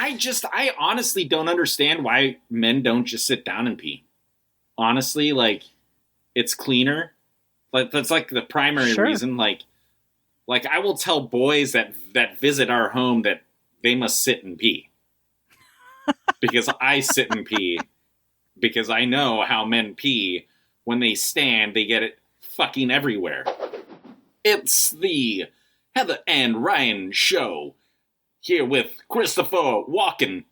I honestly don't understand why men don't just sit down and pee. Honestly, like, it's cleaner. Like, that's like the primary reason. Like I will tell boys that visit our home that they must sit and pee. Because I sit and pee. Because I know how men pee. When they stand, they get it fucking everywhere. It's the Heather and Ryan Show. Here with Christopher Walken.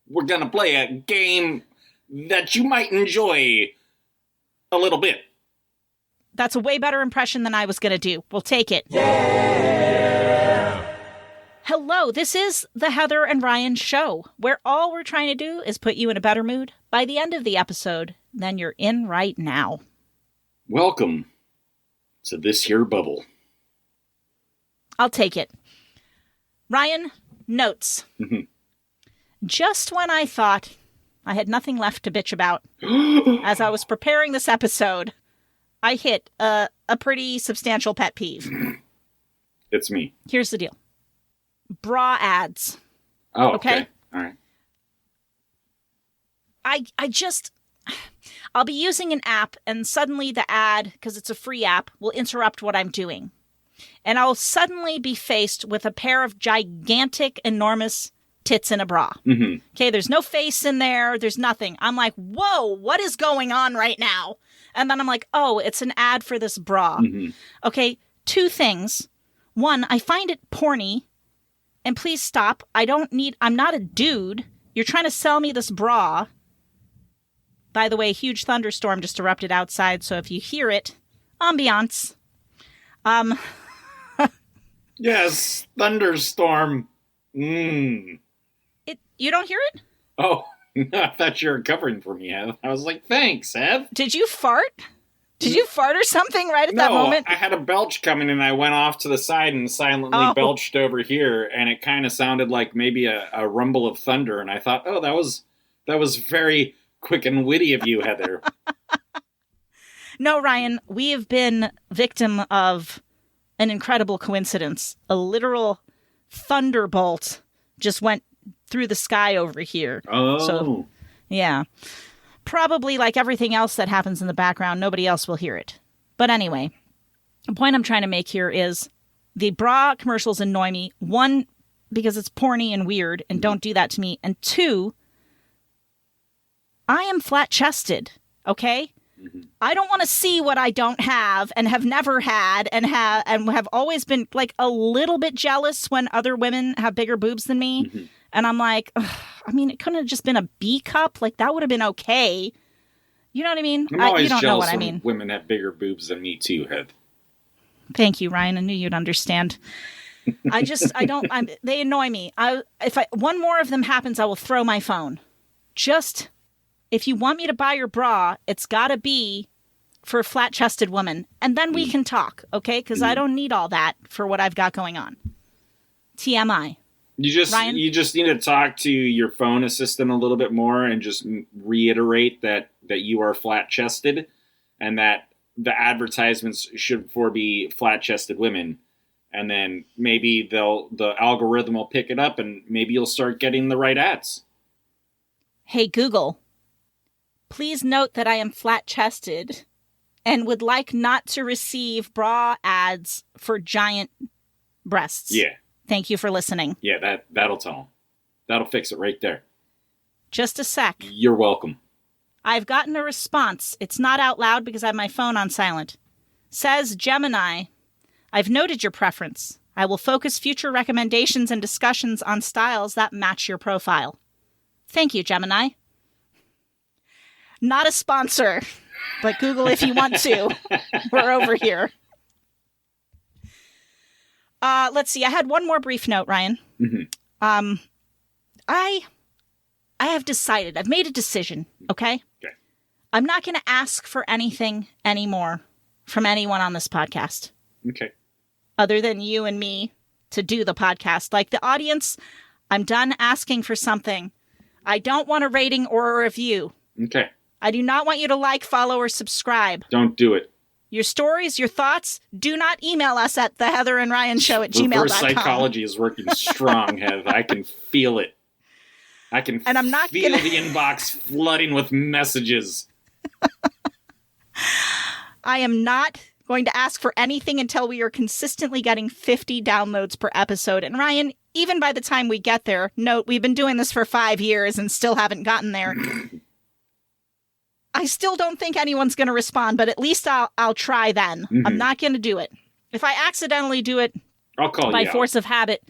We're gonna play a game that you might enjoy a little bit. That's a way better impression than I was gonna do. We'll take it. Yeah! Hello, this is the Heather and Ryan Show, where all we're trying to do is put you in a better mood by the end of the episode than you're in right now. Welcome to this here bubble. I'll take it. Ryan, notes. Just when I thought I had nothing left to bitch about, as I was preparing this episode, I hit a pretty substantial pet peeve. It's me. Here's the deal. Bra ads. Oh, okay. All right. I'll be using an app and suddenly the ad, because it's a free app, will interrupt what I'm doing. And I'll suddenly be faced with a pair of gigantic, enormous tits in a bra. Mm-hmm. Okay, there's no face in there. There's nothing. I'm like, whoa, what is going on right now? And then I'm like, oh, it's an ad for this bra. Mm-hmm. Okay, two things. One, I find it porny. And please stop. I'm not a dude. You're trying to sell me this bra. By the way, huge thunderstorm just erupted outside. So if you hear it, ambiance. Yes, thunderstorm. You don't hear it? Oh, I thought you were covering for me, Heath. I was like, thanks, Heath. Did you fart? Did you fart or something right at that moment? I had a belch coming and I went off to the side and silently belched over here, and it kind of sounded like maybe a rumble of thunder, and I thought, oh, that was very quick and witty of you, Heather. No, Ryan, we have been victim of an incredible coincidence. A literal thunderbolt just went through the sky over here. Oh. So, yeah. Probably like everything else that happens in the background, nobody else will hear it. But anyway, the point I'm trying to make here is the bra commercials annoy me. One, because it's porny and weird, and don't do that to me. And two, I am flat-chested, okay? Mm-hmm. I don't want to see what I don't have and have never had and have always been like a little bit jealous when other women have bigger boobs than me. Mm-hmm. And I'm like, I mean, it couldn't have just been a B cup. Like, that would have been okay. You know what I mean? I'm always you don't jealous know what I mean. When women have bigger boobs than me too, Heath. Thank you, Ryan. I knew you'd understand. They annoy me. If one more of them happens, I will throw my phone. Just, if you want me to buy your bra, it's got to be for a flat-chested woman. And then we can talk, okay? Because I don't need all that for what I've got going on. TMI. You just need to talk to your phone assistant a little bit more and just reiterate that you are flat-chested and that the advertisements should be flat-chested women. And then maybe the algorithm will pick it up and maybe you'll start getting the right ads. Hey, Google, please note that I am flat-chested and would like not to receive bra ads for giant breasts. Yeah. Thank you for listening. Yeah, that'll tell them. That'll fix it right there. Just a sec. You're welcome. I've gotten a response. It's not out loud because I have my phone on silent. Says Gemini, I've noted your preference. I will focus future recommendations and discussions on styles that match your profile. Thank you, Gemini. Not a sponsor, but Google if you want to. We're over here. Let's see. I had one more brief note, Ryan. Mm-hmm. I have decided. I've made a decision. Okay. I'm not going to ask for anything anymore from anyone on this podcast. Okay. Other than you and me to do the podcast. Like the audience, I'm done asking for something. I don't want a rating or a review. Okay. I do not want you to like, follow, or subscribe. Don't do it. Your stories, your thoughts, do not email us at theheatherandryanshow@gmail.com. Reverse psychology is working strong, Heath. I can feel it. I can and I'm not feel the inbox flooding with messages. I am not going to ask for anything until we are consistently getting 50 downloads per episode. And Ryan, even by the time we get there, note, we've been doing this for 5 years and still haven't gotten there. I still don't think anyone's going to respond, but at least I'll try then. Mm-hmm. I'm not going to do it. If I accidentally do it I'll call by you force out. of habit,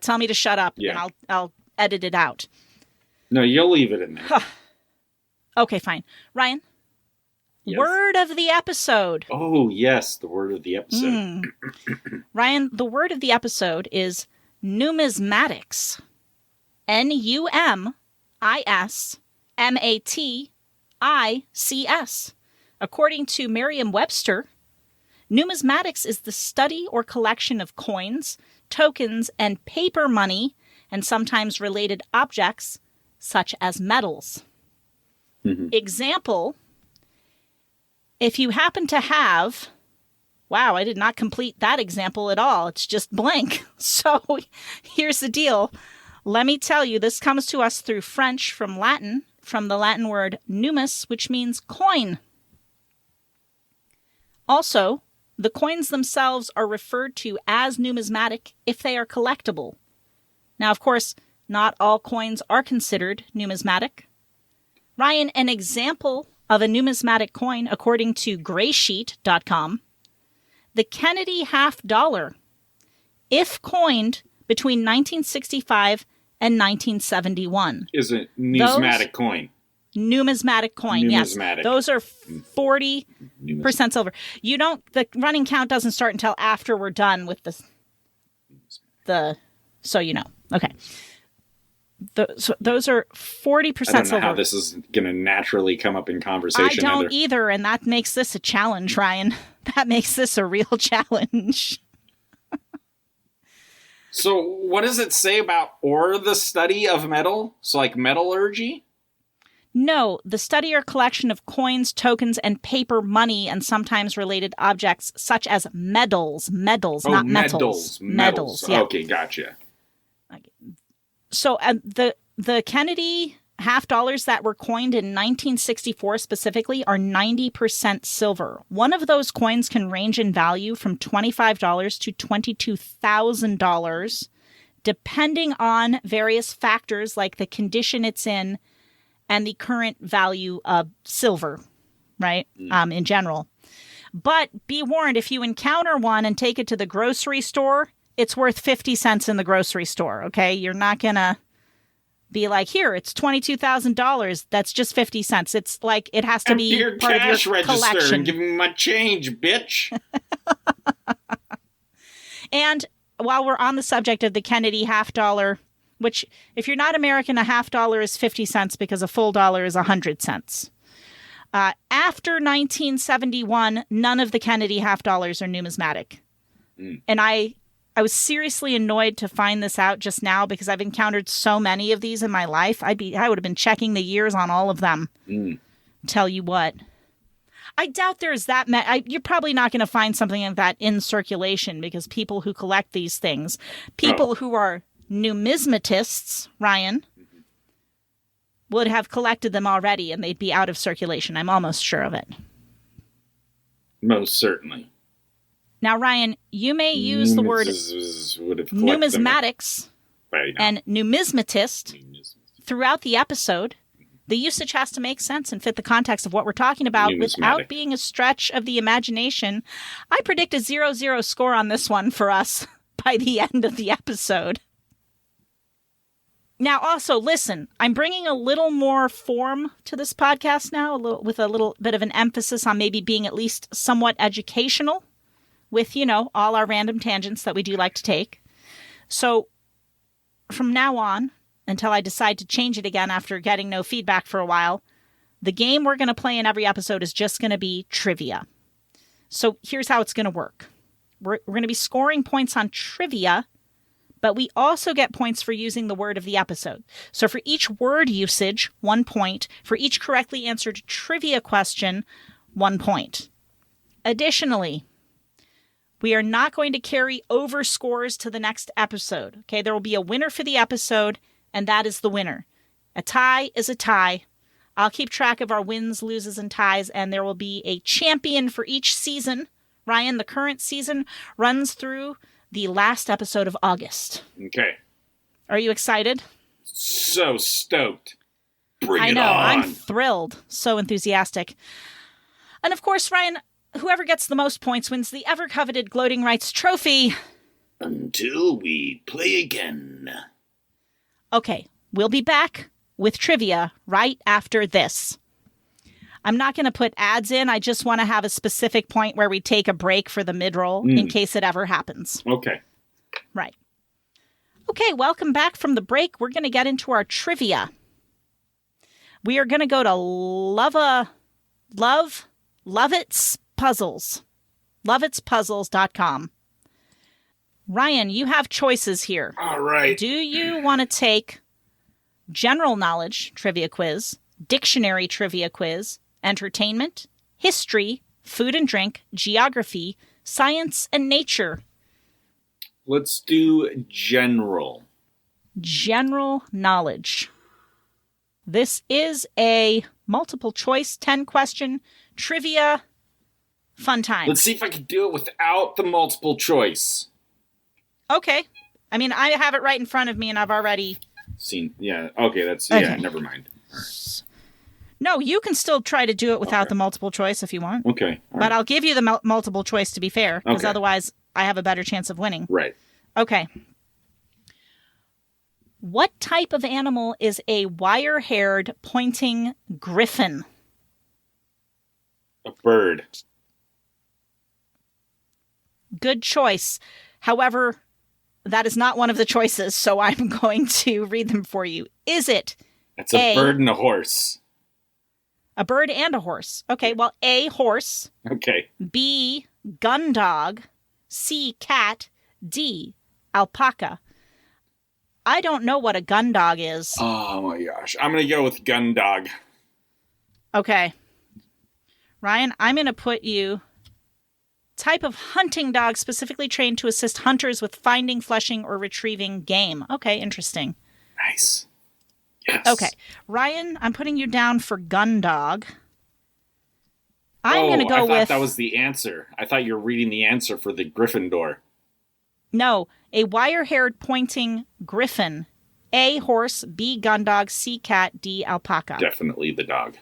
tell me to shut up and I'll edit it out. No, you'll leave it in there. Okay, fine. Ryan? Yes. Word of the episode. Oh, yes, the word of the episode. Ryan, the word of the episode is numismatics. Numismatics. According to Merriam-Webster, numismatics is the study or collection of coins, tokens, and paper money, and sometimes related objects, such as metals. Mm-hmm. Example, if you happen to have... Wow, I did not complete that example at all. It's just blank. So here's the deal. Let me tell you, this comes to us through French from the Latin word numis, which means coin. Also, the coins themselves are referred to as numismatic if they are collectible. Now, of course, not all coins are considered numismatic. Ryan, an example of a numismatic coin, according to graysheet.com, the Kennedy $50, if coined between 1965 and 1971. Is a numismatic coin. Numismatic coin, numismatic. Yes. Those are 40% silver. The running count doesn't start until after we're done with so you know. Okay. Those are 40% silver. I don't know how this is going to naturally come up in conversation. I don't either, and that makes this a challenge, Ryan. That makes this a real challenge. So what does it say about or the study of metal? So like metallurgy? No, the study or collection of coins, tokens, and paper money, and sometimes related objects such as medals, not metals. Medals. Yeah. Okay, gotcha. So the Kennedy $50 that were coined in 1964 specifically are 90% silver. One of those coins can range in value from $25 to $22,000, depending on various factors like the condition it's in and the current value of silver, right, in general. But be warned, if you encounter one and take it to the grocery store, it's worth 50 cents in the grocery store, okay? You're not going to be like, here, it's $22,000. That's just 50 cents. It's like it has to be part of your collection. And give me my change, bitch. And while we're on the subject of the Kennedy $50, which if you're not American, a $50 is 50 cents because a full dollar is 100 cents. After 1971, none of the Kennedy $50 are numismatic. And I was seriously annoyed to find this out just now because I've encountered so many of these in my life. I would have been checking the years on all of them. Tell you what. I doubt there's that many. You're probably not going to find something like that in circulation because people who collect these things, people who are numismatists, Ryan, would have collected them already and they'd be out of circulation. I'm almost sure of it. Most certainly. Now, Ryan, you may use the word numismatics and numismatist throughout the episode. The usage has to make sense and fit the context of what we're talking about without being a stretch of the imagination. I predict a 0-0 score on this one for us by the end of the episode. Now, also, listen, I'm bringing a little more form to this podcast now, with a little bit of an emphasis on maybe being at least somewhat educational. With, all our random tangents that we do like to take. So from now on, until I decide to change it again after getting no feedback for a while, the game we're going to play in every episode is just going to be trivia. So here's how it's going to work. We're going to be scoring points on trivia, but we also get points for using the word of the episode. So for each word usage, 1 point. For each correctly answered trivia question, 1 point. Additionally, we are not going to carry over scores to the next episode. Okay, there will be a winner for the episode, and that is the winner. A tie is a tie. I'll keep track of our wins, loses, and ties, and there will be a champion for each season. Ryan, the current season runs through the last episode of August. Okay. Are you excited? So stoked. Bring I it know. on. I'm thrilled. So enthusiastic. And of course, Ryan, whoever gets the most points wins the ever-coveted Gloating Rights Trophy. Until we play again. Okay, we'll be back with trivia right after this. I'm not going to put ads in. I just want to have a specific point where we take a break for the mid-roll in case it ever happens. Okay. Right. Okay, welcome back from the break. We're going to get into our trivia. We are going to go to Lovett's Puzzles. Lovett'spuzzles.com. Ryan, you have choices here. All right. Do you want to take general knowledge trivia quiz, dictionary trivia quiz, entertainment, history, food and drink, geography, science, and nature? Let's do general. General knowledge. This is a multiple choice 10-question trivia fun time. Let's see if I can do it without the multiple choice. Okay. I mean, I have it right in front of me and I've already seen. Yeah. Okay. Okay. Yeah. Never mind. No, you can still try to do it without the multiple choice if you want. Okay. But I'll give you the multiple choice to be fair, because otherwise I have a better chance of winning. Right. Okay. What type of animal is a wire-haired pointing griffin? A bird. Good choice. However, that is not one of the choices, so I'm going to read them for you. Is it It's a bird and a horse. A bird and a horse. Okay, well, A, horse. Okay. B, gun dog. C, cat. D, alpaca. I don't know what a gun dog is. Oh my gosh. I'm going to go with gun dog. Okay. Ryan, I'm going to put you type of hunting dog specifically trained to assist hunters with finding, flushing, or retrieving game. Okay, interesting. Nice. Yes. Okay. Ryan, I'm putting you down for gun dog. I'm going to go I with... thought that was the answer. I thought you were reading the answer for the Gryffindor. No, a wire-haired pointing griffin. A, horse. B, gun dog. C, cat. D, alpaca. Definitely the dog.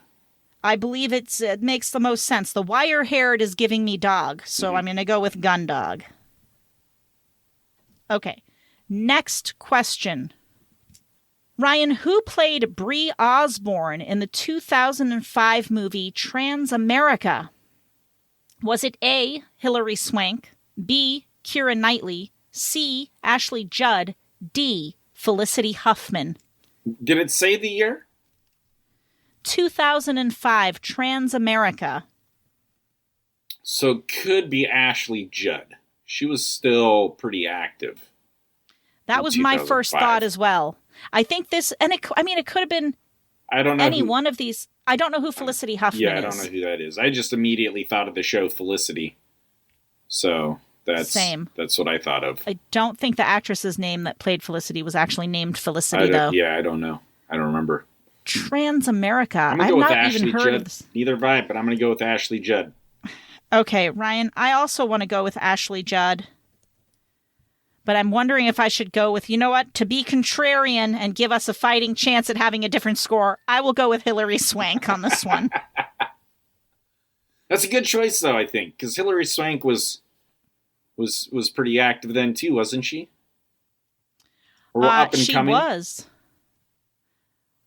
I believe it makes the most sense. The wire-haired is giving me dog, so I'm going to go with gun dog. Okay. Next question. Ryan, who played Brie Osborne in the 2005 movie Trans-America? Was it A, Hilary Swank, B, Keira Knightley, C, Ashley Judd, D, Felicity Huffman? Did it say the year? 2005 Trans-America. So it could be Ashley Judd. She was still pretty active. That was my first thought as well. I think this, and it could have been I don't know any one of these. I don't know who Felicity Huffman is. Yeah, I don't know who that is. I just immediately thought of the show Felicity. So that's what I thought of. I don't think the actress's name that played Felicity was actually named Felicity, though. Yeah, I don't know. I don't remember. Trans-America. I'm going to go with Ashley Judd. Neither have I, but I'm going to go with Ashley Judd. Okay, Ryan, I also want to go with Ashley Judd. But I'm wondering if I should go with, you know what, to be contrarian and give us a fighting chance at having a different score, I will go with Hilary Swank on this one. That's a good choice, though, I think, because Hilary Swank was pretty active then, too, wasn't she? Or up and coming? She was.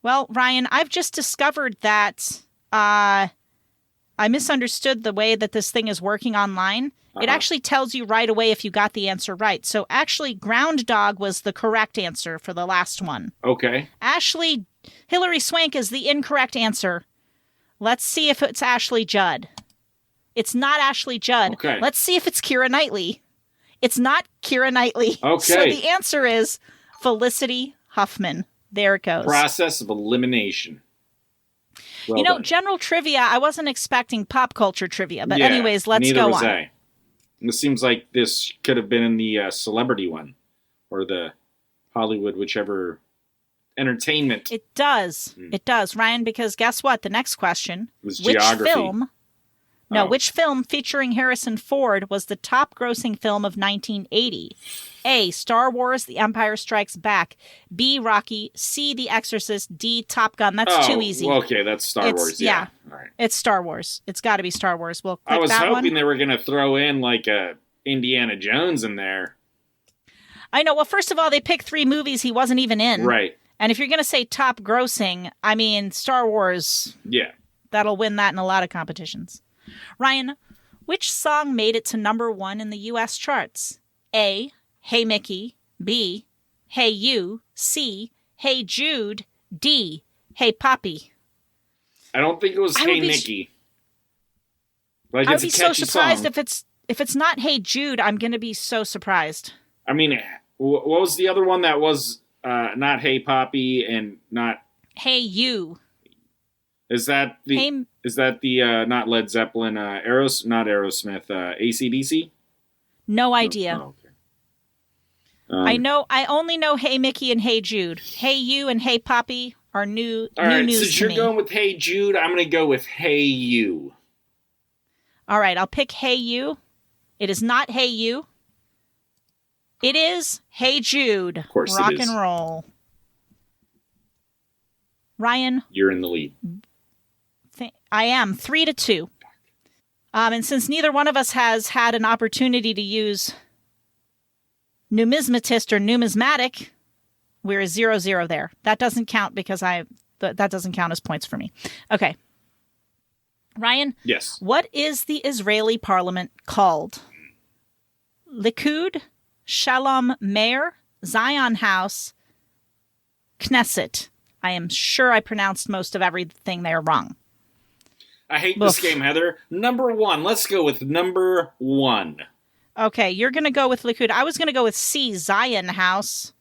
Well, Ryan, I've just discovered that I misunderstood the way that this thing is working online. It actually tells you right away if you got the answer right. So actually, ground dog was the correct answer for the last one. Okay. Hilary Swank is the incorrect answer. Let's see if it's Ashley Judd. It's not Ashley Judd. Okay. Let's see if it's Keira Knightley. It's not Keira Knightley. Okay. So the answer is Felicity Huffman. There it goes. Process of elimination. Well done. General trivia, I wasn't expecting pop culture trivia. But anyways, let's go on. I. It seems like this could have been in the celebrity one. Or the Hollywood, whichever entertainment. It does. It does, Ryan, because guess what? The next question was geography. Which film featuring Harrison Ford was the top-grossing film of 1980? A. Star Wars: The Empire Strikes Back. B. Rocky. C. The Exorcist. D. Top Gun. That's too easy. Okay, that's Star Wars. Yeah. All right. It's Star Wars. It's got to be Star Wars. We'll click I was that hoping one. they were going to throw in like a Indiana Jones in there. I know. Well, first of all, they picked 3 movies he wasn't even in. Right. And if you're going to say top grossing, I mean, Star Wars. Yeah. That'll win that in a lot of competitions. Ryan, which song made it to number 1 in the U.S. charts? A. Hey Mickey. B. Hey You. C. Hey Jude. D. Hey Poppy. I don't think it was Hey Mickey. Like, I would be so surprised song. if it's not Hey Jude. I'm going to be so surprised. I mean, what was the other one that was not Hey Poppy and not Hey You? Is that the not Led Zeppelin, not Aerosmith, AC/DC? No idea. Oh, okay. I only know Hey Mickey and Hey Jude. Hey You and Hey Poppy are new All right, news since to you're me. going with Hey Jude, I'm going to go with Hey You. All right, I'll pick Hey You. It is not Hey You. It is Hey Jude. Of course Rock it is. and roll. Ryan. You're in the lead. I am 3-2. And since neither one of us has had an opportunity to use numismatist or numismatic, we're 0-0 there. That doesn't count because that doesn't count as points for me. Okay. Ryan? Yes. What is the Israeli parliament called? Likud, Shalom Meir, Zion House, Knesset. I am sure I pronounced most of everything there wrong. I hate this game, Heather. Number 1. Let's go with number 1. Okay, you're going to go with Likud. I was going to go with C, Zion House.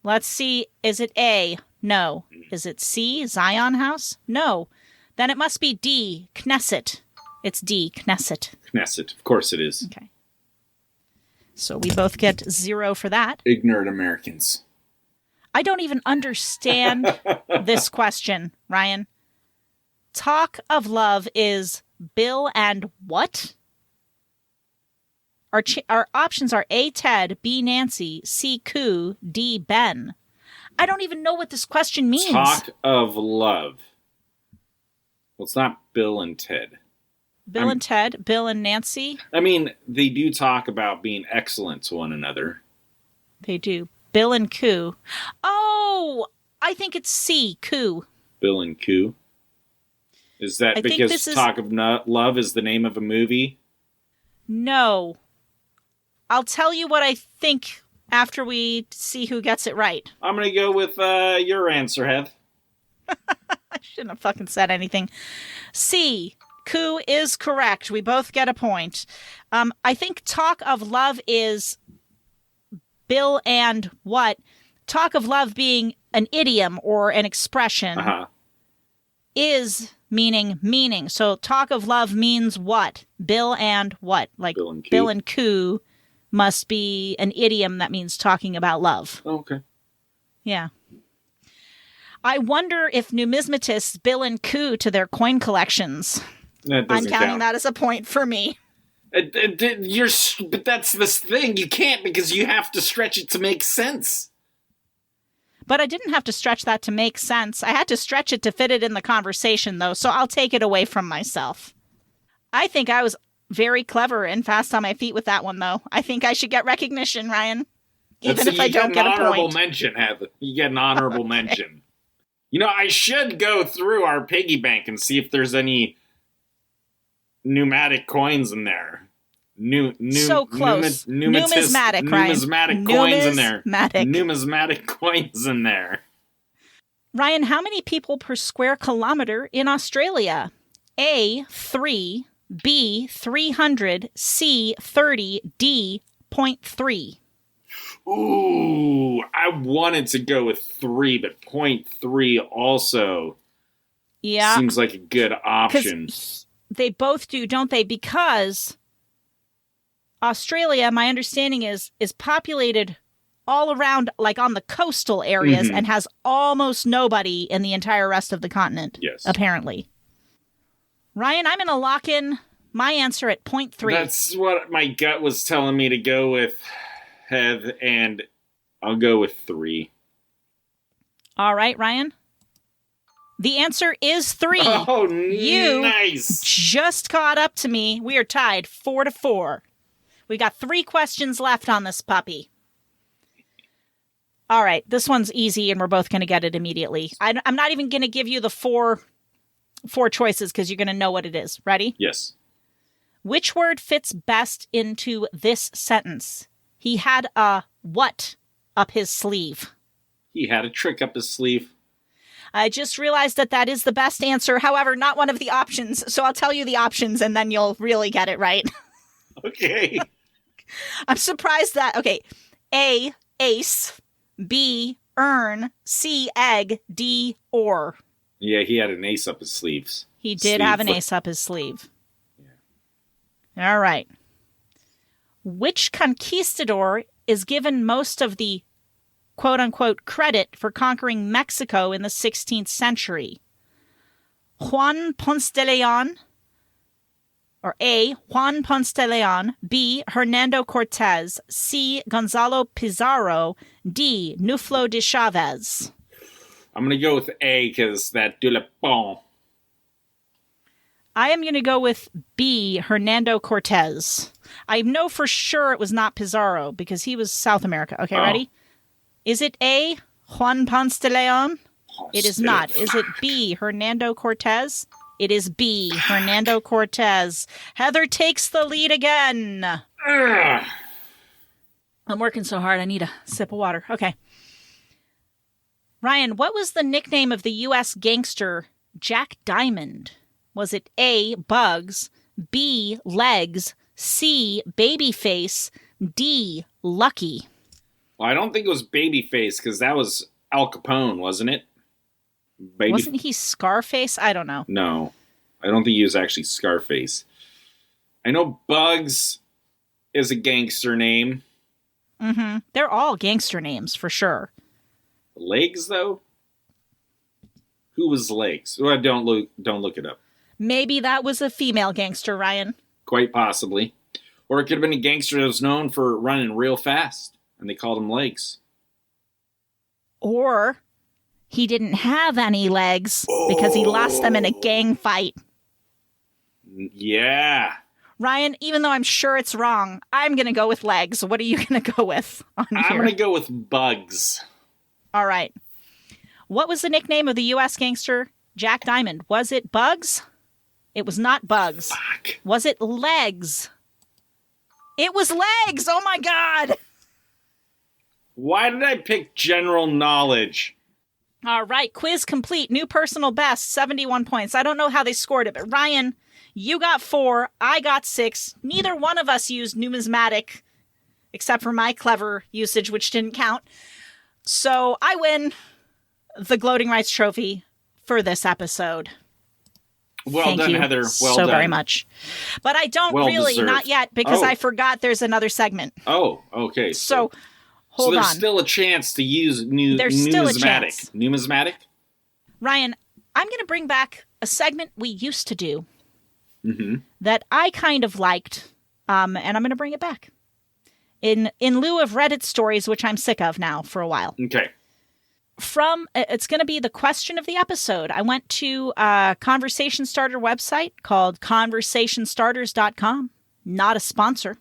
Let's see. Is it A? No. Is it C, Zion House? No. Then it must be D, Knesset. It's D, Knesset. Knesset. Of course it is. Okay. So we both get 0 for that. Ignorant Americans. I don't even understand this question, Ryan. Talk of Love is Bill and what? Our options are A, Ted, B, Nancy, C, Koo, D, Ben. I don't even know what this question means. Talk of Love. Well, it's not Bill and Ted. Bill and Ted, Bill and Nancy. I mean, they do talk about being excellent to one another. They do. Bill and Koo. Oh, I think it's C, Koo. Bill and Koo. Is that because Talk of Love is the name of a movie? No. I'll tell you what I think after we see who gets it right. I'm going to go with your answer, Heath. I shouldn't have fucking said anything. C, Koo is correct. We both get a point. I think Talk of Love is Bill and what? Talk of Love being an idiom or an expression is meaning. So Talk of Love means what? Bill and what? Like Bill and Koo must be an idiom that means talking about love. Oh, okay. Yeah. I wonder if numismatists bill and Koo to their coin collections. I'm counting that as a point for me. But that's this thing. You can't because you have to stretch it to make sense. But I didn't have to stretch that to make sense. I had to stretch it to fit it in the conversation, though, so I'll take it away from myself. I think I was very clever and fast on my feet with that one, though. I think I should get recognition, Ryan. Even if I don't get a point. You get an honorable mention, Heather. You get an honorable mention. You know, I should go through our piggy bank and see if there's any pneumatic coins in there. So close. Numismatic, Ryan. Numismatic coins in there. Numismatic coins in there. Ryan, how many people per square kilometer in Australia? A, 3, B, 300, C, 30, D, 0.3. Ooh, I wanted to go with 3, but 0.3 also seems like a good option. They both do, don't they? Because Australia, my understanding is populated all around, like on the coastal areas, and has almost nobody in the entire rest of the continent, apparently. Ryan, I'm going to lock in my answer at 0.3. That's what my gut was telling me to go with, Heath, and I'll go with 3. All right, Ryan. The answer is 3. Oh, you nice. Just caught up to me. We are tied 4-4. We got 3 questions left on this puppy. All right, this one's easy, and we're both going to get it immediately. I'm not even going to give you the four choices because you're going to know what it is. Ready? Yes. Which word fits best into this sentence? He had a what up his sleeve? He had a trick up his sleeve. I just realized that is the best answer. However, not one of the options. So I'll tell you the options, and then you'll really get it right. Okay. I'm surprised that... Okay. A, ace. B, earn. C, egg. D, or. Yeah, he had an ace up his sleeves. He did have an ace up his sleeve. Yeah. All right. Which conquistador is given most of the quote-unquote credit for conquering Mexico in the 16th century? Juan Ponce de Leon, or A, Juan Ponce de Leon, B, Hernando Cortez, C, Gonzalo Pizarro, D, Nuflo de Chavez. I'm going to go with A because that de la bon. I am going to go with B, Hernando Cortez. I know for sure it was not Pizarro because he was South America. Okay, ready? Is it A, Juan Ponce de Leon? It is not. Is it B, Hernando Cortez? It is B, Hernando Cortez. Heather takes the lead again. I'm working so hard, I need a sip of water. Okay. Ryan, what was the nickname of the U.S. gangster Jack Diamond? Was it A, Bugs, B, Legs, C, Babyface, D, Lucky? Well, I don't think it was Babyface because that was Al Capone, wasn't it? Wasn't he Scarface? I don't know. No, I don't think he was actually Scarface. I know Bugs is a gangster name. Mm-hmm. They're all gangster names for sure. Legs, though? Who was Legs? Well, don't look it up. Maybe that was a female gangster, Ryan. Quite possibly. Or it could have been a gangster that was known for running real fast, and they called him Legs. Or he didn't have any legs because he lost them in a gang fight. Yeah. Ryan, even though I'm sure it's wrong, I'm going to go with Legs. What are you going to go with on here? I'm going to go with Bugs. All right. What was the nickname of the U.S. gangster Jack Diamond? Was it Bugs? It was not Bugs. Fuck. Was it Legs? It was Legs! Oh my God! Why did I pick general knowledge? All right, quiz complete. New personal best, 71 points. I don't know how they scored it, but Ryan, you got 4, I got 6. Neither one of us used numismatic, except for my clever usage, which didn't count. So I win the Gloating Rights Trophy for this episode. Well done, Heather. Well done. So very much. But I don't deserved. Not yet, because I forgot there's another segment. Oh, okay. So hold on. So there's on. still a chance to use numismatic. Numismatic? Ryan, I'm going to bring back a segment we used to do that I kind of liked, and I'm going to bring it back. In lieu of Reddit stories, which I'm sick of now for a while. Okay. It's going to be the question of the episode. I went to a conversation starter website called conversationstarters.com. Not a sponsor.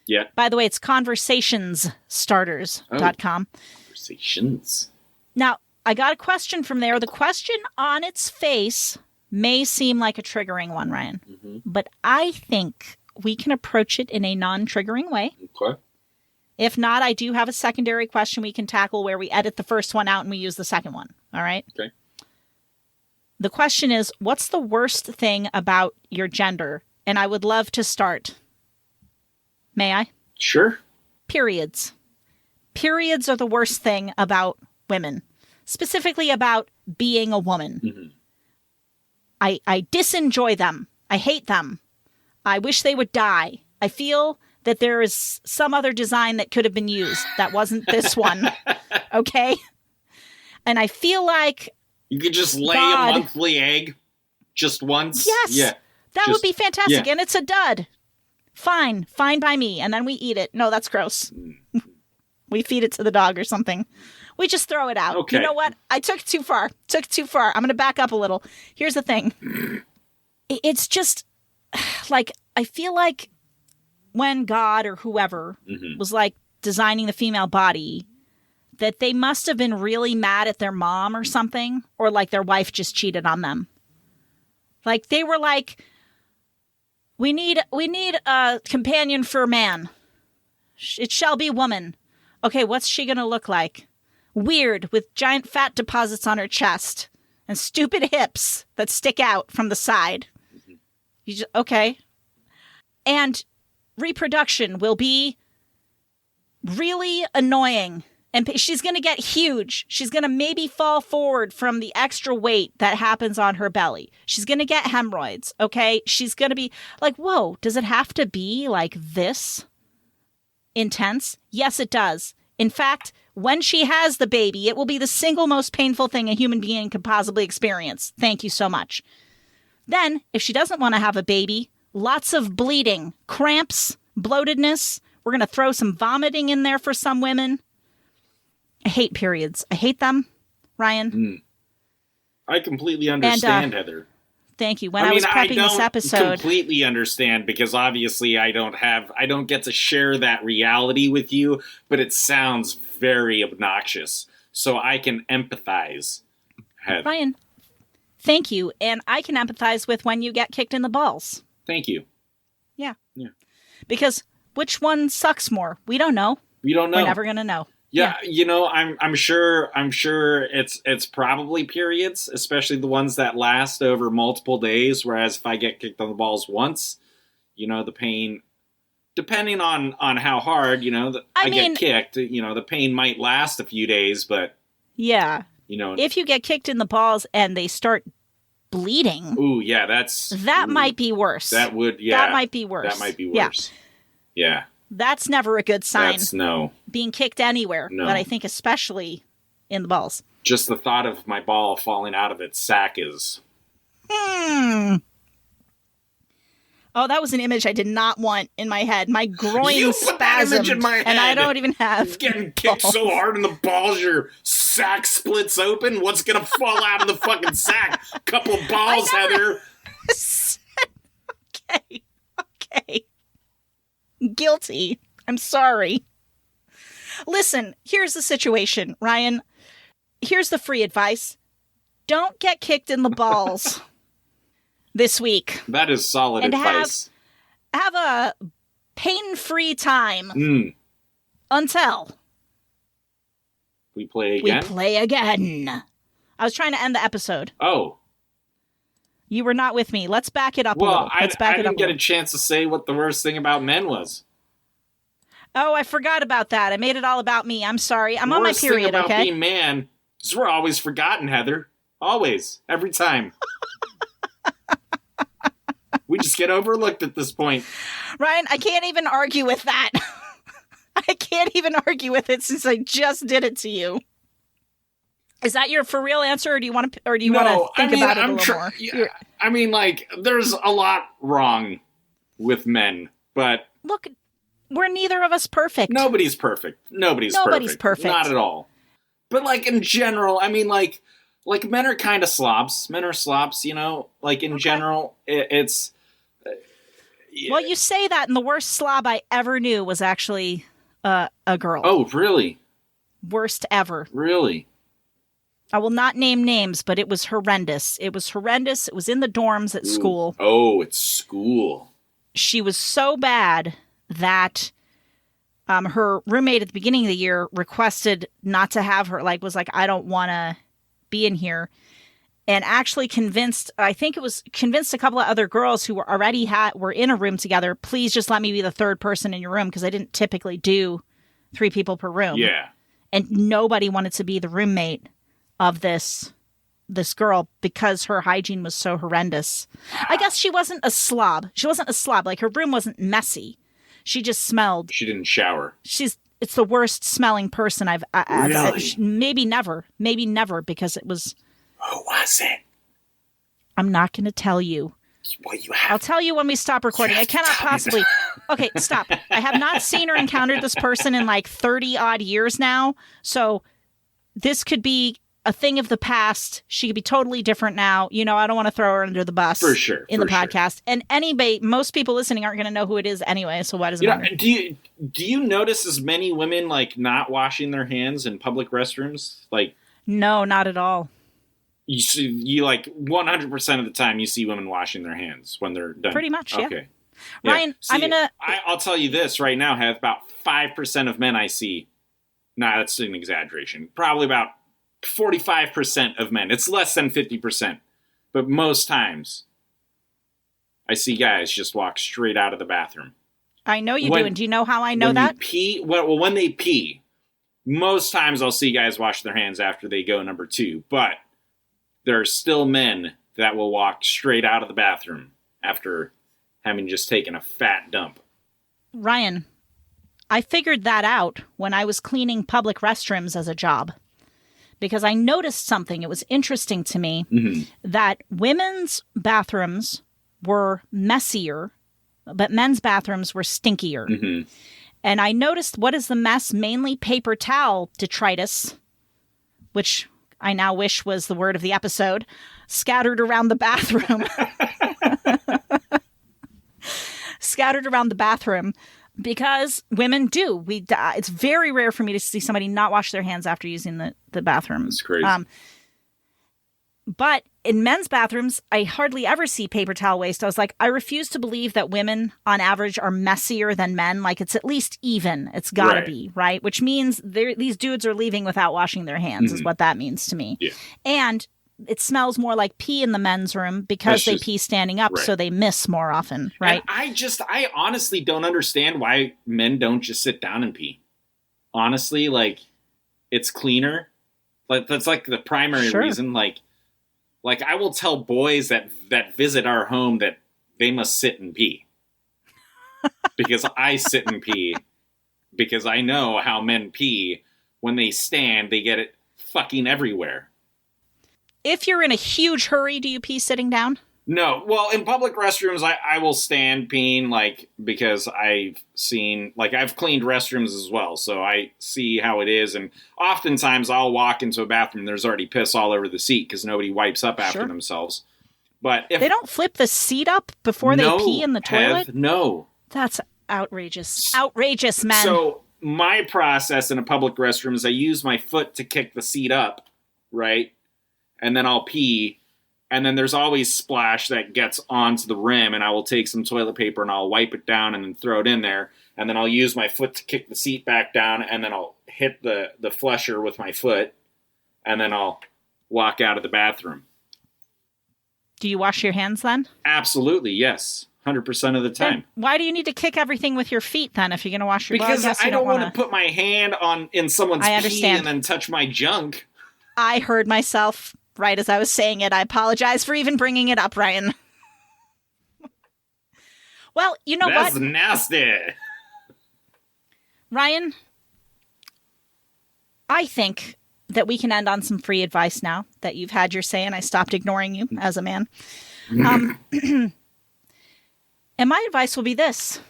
Yeah. By the way, it's conversationsstarters.com. Conversations. Now, I got a question from there. The question on its face may seem like a triggering one, Ryan. But I think we can approach it in a non-triggering way. Okay. If not, I do have a secondary question we can tackle where we edit the first one out and we use the second one. All right? Okay. The question is, what's the worst thing about your gender? And I would love to start. May I? Sure. Periods. Periods are the worst thing about women. Specifically about being a woman. I disenjoy them. I hate them. I wish they would die. I feel that there is some other design that could have been used. That wasn't this one. Okay? And I feel like you could just lay a monthly egg just once. Yes. Yeah. That would be fantastic. Yeah. And it's a dud. Fine by me. And then we eat it. No, that's gross. We feed it to the dog or something. We just throw it out. Okay. You know what? I took it too far. I'm going to back up a little. Here's the thing. It's just like, I feel like when God or whoever was like designing the female body, that they must have been really mad at their mom or something, or like their wife just cheated on them. Like they were like, we need a companion for man. It shall be woman. Okay, what's she going to look like? Weird, with giant fat deposits on her chest and stupid hips that stick out from the side. Okay. And reproduction will be really annoying. And she's going to get huge. She's going to maybe fall forward from the extra weight that happens on her belly. She's going to get hemorrhoids, okay? She's going to be like, whoa, does it have to be like this intense? Yes, it does. In fact, when she has the baby, it will be the single most painful thing a human being could possibly experience. Thank you so much. Then, if she doesn't want to have a baby, lots of bleeding, cramps, bloatedness. We're going to throw some vomiting in there for some women. I hate periods. I hate them, Ryan. I completely understand, Heather. Thank you. When I was prepping this episode, I completely understand, because obviously I don't get to share that reality with you, but it sounds very obnoxious. So I can empathize, Heather. Ryan, thank you. And I can empathize with when you get kicked in the balls. Thank you. Yeah. Because which one sucks more? We don't know. We're never going to know. Yeah, you know, I'm sure it's probably periods, especially the ones that last over multiple days. Whereas if I get kicked on the balls once, you know, the pain, depending on how hard, you know, I get kicked, you know, the pain might last a few days, but yeah, you know, if you get kicked in the balls and they start bleeding, ooh, yeah, that might be worse. That might be worse. Yeah. That's never a good sign. No. Being kicked anywhere, but I think especially in the balls. Just the thought of my ball falling out of its sack is... Oh, that was an image I did not want in my head. My groin spasmed. Put that image in my head. And I don't even have getting kicked balls. So hard in the balls, your sack splits open. What's going to fall out of the fucking sack? A couple of balls, Heather. Okay. Guilty. I'm sorry. Listen, here's the situation, Ryan. Here's the free advice. Don't get kicked in the balls this week. That is solid advice. Have a pain-free time until we play again. I was trying to end the episode. Oh. You were not with me. Let's back it up a little. I didn't get a chance to say what the worst thing about men was. Oh, I forgot about that. I made it all about me. I'm sorry. I'm on my period, okay? Worst thing about being man is we're always forgotten, Heather. Always. Every time. We just get overlooked at this point. Ryan, I can't even argue with that. I can't even argue with it since I just did it to you. Is that your for real answer, or do you want to think about it a little more? Yeah, I mean, like, there's a lot wrong with men, but look, we're neither of us perfect. Nobody's perfect. Nobody's perfect. Not at all. But like in general, I mean, like men are kind of slobs. Men are slobs, you know. Like in general, it's. Well, you say that, and the worst slob I ever knew was actually a girl. Oh, really? Worst ever. Really? I will not name names, but it was horrendous. It was in the dorms at school. Oh, it's school. She was so bad that her roommate at the beginning of the year requested not to have her, was like, I don't want to be in here. And actually convinced a couple of other girls who were in a room together, please just let me be the third person in your room, because I didn't typically do 3 people per room. Yeah. And nobody wanted to be the roommate of this girl because her hygiene was so horrendous. I guess she wasn't a slob. Like, her room wasn't messy. She just smelled. She didn't shower. It's the worst smelling person I've really? Maybe never, because it was. Who was it? I'm not going to tell you. Well, I'll tell you when we stop recording. I cannot possibly. Okay, stop. I have not seen or encountered this person in like 30 odd years now. So this could be a thing of the past. She could be totally different now. You know, I don't want to throw her under the bus for sure in the podcast. And most people listening aren't going to know who it is anyway. So why does it matter? Do you notice as many women like not washing their hands in public restrooms? Like, no, not at all. You like 100% of the time you see women washing their hands when they're done. Pretty much, yeah. Okay. Ryan, yeah. I'll tell you this right now. Have about 5% of men I see. Nah, that's an exaggeration. Probably about 45% of men. It's less than 50%. But most times, I see guys just walk straight out of the bathroom. I know you do. And do you know how I know that? When they pee, most times I'll see guys wash their hands after they go number 2. But there are still men that will walk straight out of the bathroom after having just taken a fat dump. Ryan, I figured that out when I was cleaning public restrooms as a job. Because I noticed something. It was interesting to me that women's bathrooms were messier, but men's bathrooms were stinkier. Mm-hmm. And I noticed, what is the mess? Mainly paper towel detritus, which I now wish was the word of the episode, scattered around the bathroom. Scattered around the bathroom. Because women do. It's very rare for me to see somebody not wash their hands after using the bathroom. That's crazy. But in men's bathrooms, I hardly ever see paper towel waste. I was like, I refuse to believe that women, on average, are messier than men. Like, it's at least even. It's got to be, right? Which means these dudes are leaving without washing their hands, is what that means to me. Yeah. And it smells more like pee in the men's room because they pee standing up, so they miss more often, right? And I honestly don't understand why men don't just sit down and pee. Honestly, like, it's cleaner. Like, that's like the primary reason. Like I will tell boys that visit our home that they must sit and pee. Because I sit and pee. Because I know how men pee. When they stand, they get it fucking everywhere. If you're in a huge hurry, do you pee sitting down? No. Well, in public restrooms, I will stand peeing, like, because I've seen, like, I've cleaned restrooms as well, so I see how it is, and oftentimes I'll walk into a bathroom and there's already piss all over the seat because nobody wipes up after themselves. But if they don't flip the seat up before they pee in the toilet? No. That's outrageous. Outrageous, man. So my process in a public restroom is I use my foot to kick the seat up, right? And then I'll pee, and then there's always splash that gets onto the rim, and I will take some toilet paper and I'll wipe it down and then throw it in there, and then I'll use my foot to kick the seat back down, and then I'll hit the flusher with my foot, and then I'll walk out of the bathroom. Do you wash your hands then? Absolutely, yes. 100% of the time. Then why do you need to kick everything with your feet then if you're going to wash your hands? Because I don't want to put my hand in someone's pee and then touch my junk. I heard myself right as I was saying it. I apologize for even bringing it up, Ryan. Well, you know That's what? That's nasty. Ryan, I think that we can end on some free advice now that you've had your say and I stopped ignoring you as a man. And my advice will be this.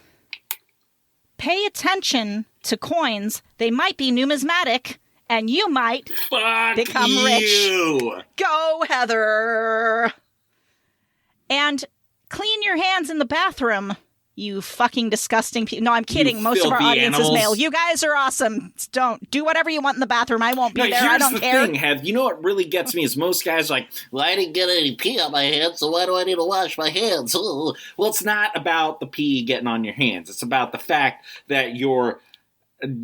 Pay attention to coins. They might be numismatic. And you might become rich. Go, Heather. And clean your hands in the bathroom, you fucking disgusting people. No, I'm kidding. Most of our audience is male. You guys are awesome. Don't do whatever you want in the bathroom. I won't be there. I don't care. Here's the thing, Heath. You know what really gets me is most guys are like, well, I didn't get any pee on my hands, so why do I need to wash my hands? Well, it's not about the pee getting on your hands. It's about the fact that you're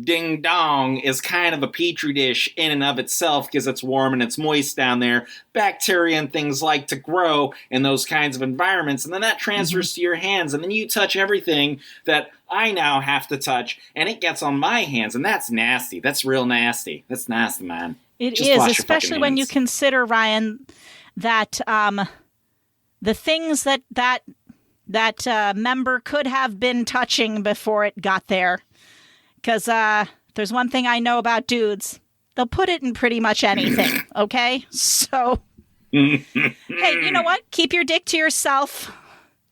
ding dong is kind of a petri dish in and of itself because it's warm and it's moist down there. Bacteria and things like to grow in those kinds of environments, and then that transfers to your hands, and then you touch everything that I now have to touch, and it gets on my hands, and that's nasty. That's real nasty. That's nasty, man. It is, especially when you consider, Ryan, that the things that that member could have been touching before it got there. Because there's one thing I know about dudes. They'll put it in pretty much anything, okay? So, hey, you know what? Keep your dick to yourself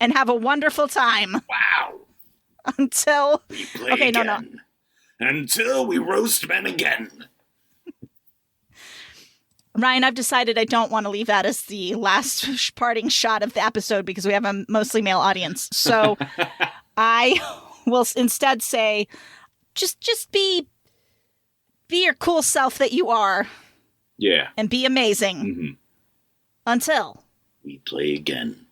and have a wonderful time. Wow. Until... We play again. No. Until we roast men again. Ryan, I've decided I don't want to leave that as the last parting shot of the episode because we have a mostly male audience. So I will instead say, just be your cool self that you are. Yeah. And be amazing. Mm-hmm. Until we play again.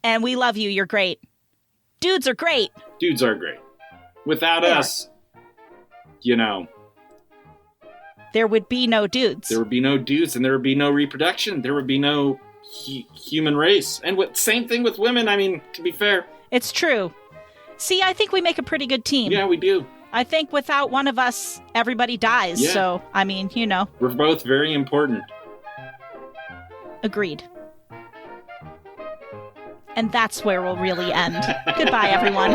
And we love you. You're great. Dudes are great. Dudes are great. Without us, you know... there would be no dudes. There would be no dudes, and there would be no reproduction. There would be no human race. And same thing with women, I mean, to be fair. It's true. See, I think we make a pretty good team. Yeah, we do. I think without one of us, everybody dies. Yeah. So, I mean, you know. We're both very important. Agreed. And that's where we'll really end. Goodbye, everyone.